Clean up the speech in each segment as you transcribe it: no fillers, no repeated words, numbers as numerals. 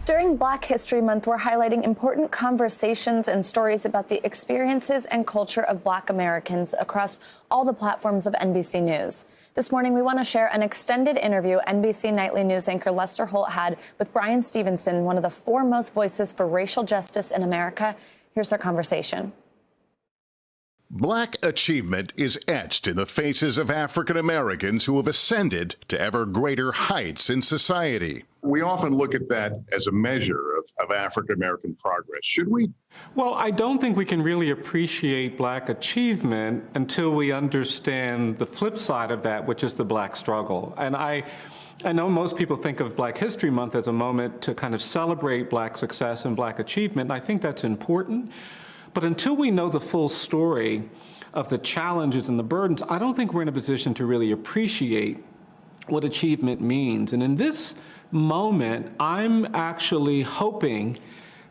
During Black History Month, we're highlighting important conversations and stories about the experiences and culture of Black Americans across all the platforms of NBC News. This morning, we want to share an extended interview NBC Nightly News anchor Lester Holt had with Bryan Stevenson, one of the foremost voices for racial justice in America. Here's their conversation. Black achievement is etched in the faces of African Americans who have ascended to ever greater heights in society. We often look at that as a measure of African American progress. Should we? Well, I don't think we can really appreciate Black achievement until we understand the flip side of that, which is the Black struggle. And I know most people think of Black History Month as a moment to kind of celebrate Black success and Black achievement. And I think that's important. But until we know the full story of the challenges and the burdens, I don't think we're in a position to really appreciate what achievement means. And in this moment, I'm actually hoping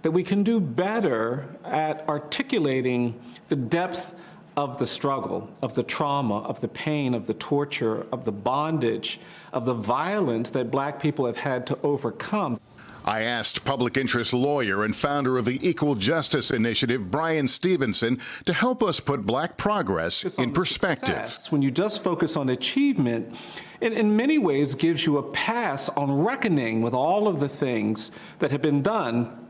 that we can do better at articulating the depth of the struggle, of the trauma, of the pain, of the torture, of the bondage, of the violence that Black people have had to overcome. I asked public interest lawyer and founder of the Equal Justice Initiative, Bryan Stevenson, to help us put Black progress in perspective. When you just focus on achievement, it in many ways gives you a pass on reckoning with all of the things that have been done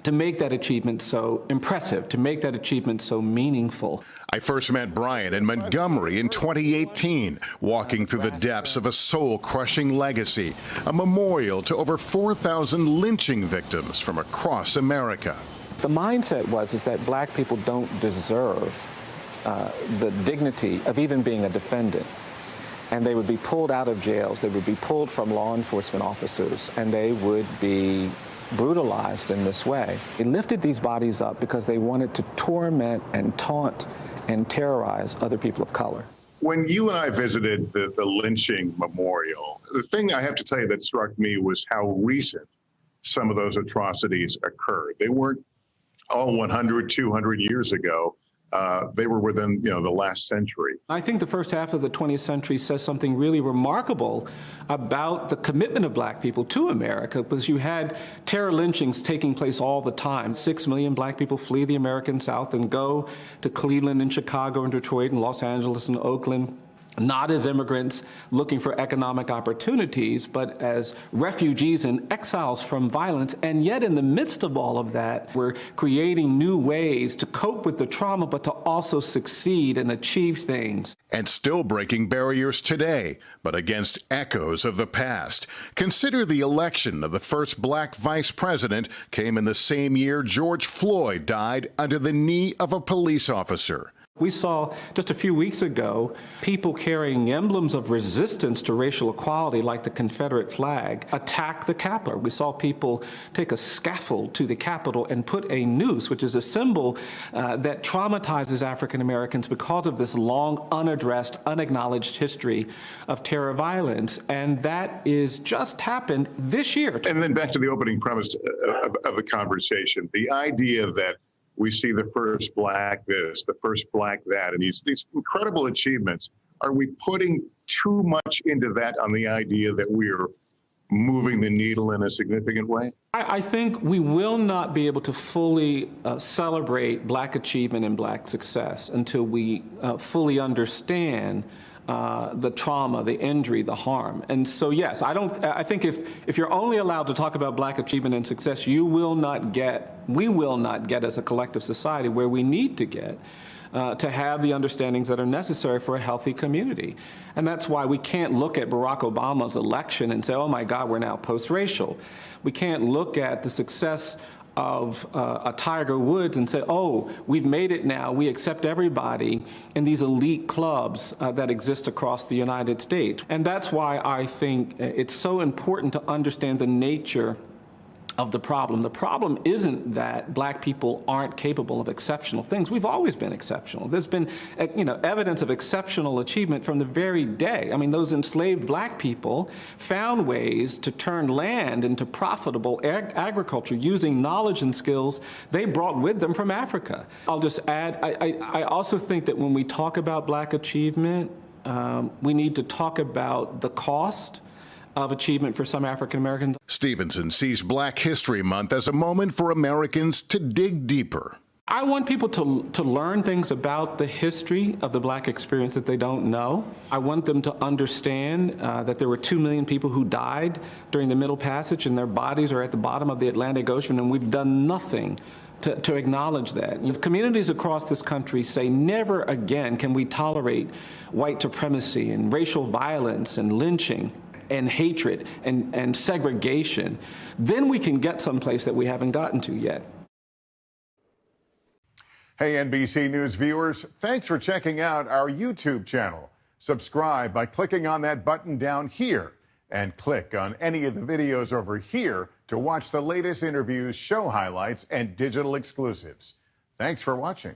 to make that achievement so impressive, to make that achievement so meaningful. I first met Bryan in Montgomery in 2018, walking through the depths of a soul-crushing legacy, a memorial to over 4,000 lynching victims from across America. The mindset is that Black people don't deserve the dignity of even being a defendant. And they would be pulled out of jails, they would be pulled from law enforcement officers, and they would be brutalized in this way. They lifted these bodies up because they wanted to torment and taunt and terrorize other people of color. When you and I visited the lynching memorial, the thing I have to tell you that struck me was how recent some of those atrocities occurred. They weren't all 100, 200 years ago. They were within, the last century. I think the first half of the 20th century says something really remarkable about the commitment of Black people to America, because you had terror lynchings taking place all the time. 6 million Black people flee the American South and go to Cleveland and Chicago and Detroit and Los Angeles and Oakland, not as immigrants looking for economic opportunities, but as refugees and exiles from violence. And yet in the midst of all of that, we're creating new ways to cope with the trauma, but to also succeed and achieve things. And still breaking barriers today, but against echoes of the past. Consider the election of the first Black vice president came in the same year George Floyd died under the knee of a police officer. We saw just a few weeks ago people carrying emblems of resistance to racial equality like the Confederate flag attack the Capitol. We saw people take a scaffold to the Capitol and put a noose, which is a symbol that traumatizes African Americans because of this long, unaddressed, unacknowledged history of terror violence. And that is just happened this year. And then back to the opening premise of the conversation, the idea that we see the first Black this, the first Black that, and these incredible achievements. Are we putting too much into that on the idea that we're moving the needle in a significant way? I think we will not be able to fully celebrate Black achievement and Black success until we fully understand the trauma, the injury, the harm. And so, yes, I think if you're only allowed to talk about Black achievement and success, we will not get as a collective society where we need to get to have the understandings that are necessary for a healthy community. And that's why we can't look at Barack Obama's election and say, oh my God, we're now post-racial. We can't look at the success of a Tiger Woods and say, oh, we've made it now, we accept everybody in these elite clubs that exist across the United States. And that's why I think it's so important to understand the nature of the problem. The problem isn't that Black people aren't capable of exceptional things. We've always been exceptional. There's been, evidence of exceptional achievement from the very day. I mean, those enslaved Black people found ways to turn land into profitable agriculture using knowledge and skills they brought with them from Africa. I'll just add, I also think that when we talk about Black achievement, we need to talk about the cost of achievement for some African Americans. Stevenson sees Black History Month as a moment for Americans to dig deeper. I want people to learn things about the history of the Black experience that they don't know. I want them to understand that there were 2 million people who died during the Middle Passage, and their bodies are at the bottom of the Atlantic Ocean, and we've done nothing to acknowledge that. If communities across this country say never again can we tolerate white supremacy and racial violence and lynching and hatred and segregation, then we can get someplace that we haven't gotten to yet. Hey, NBC News viewers, thanks for checking out our YouTube channel. Subscribe by clicking on that button down here and click on any of the videos over here to watch the latest interviews, show highlights, and digital exclusives. Thanks for watching.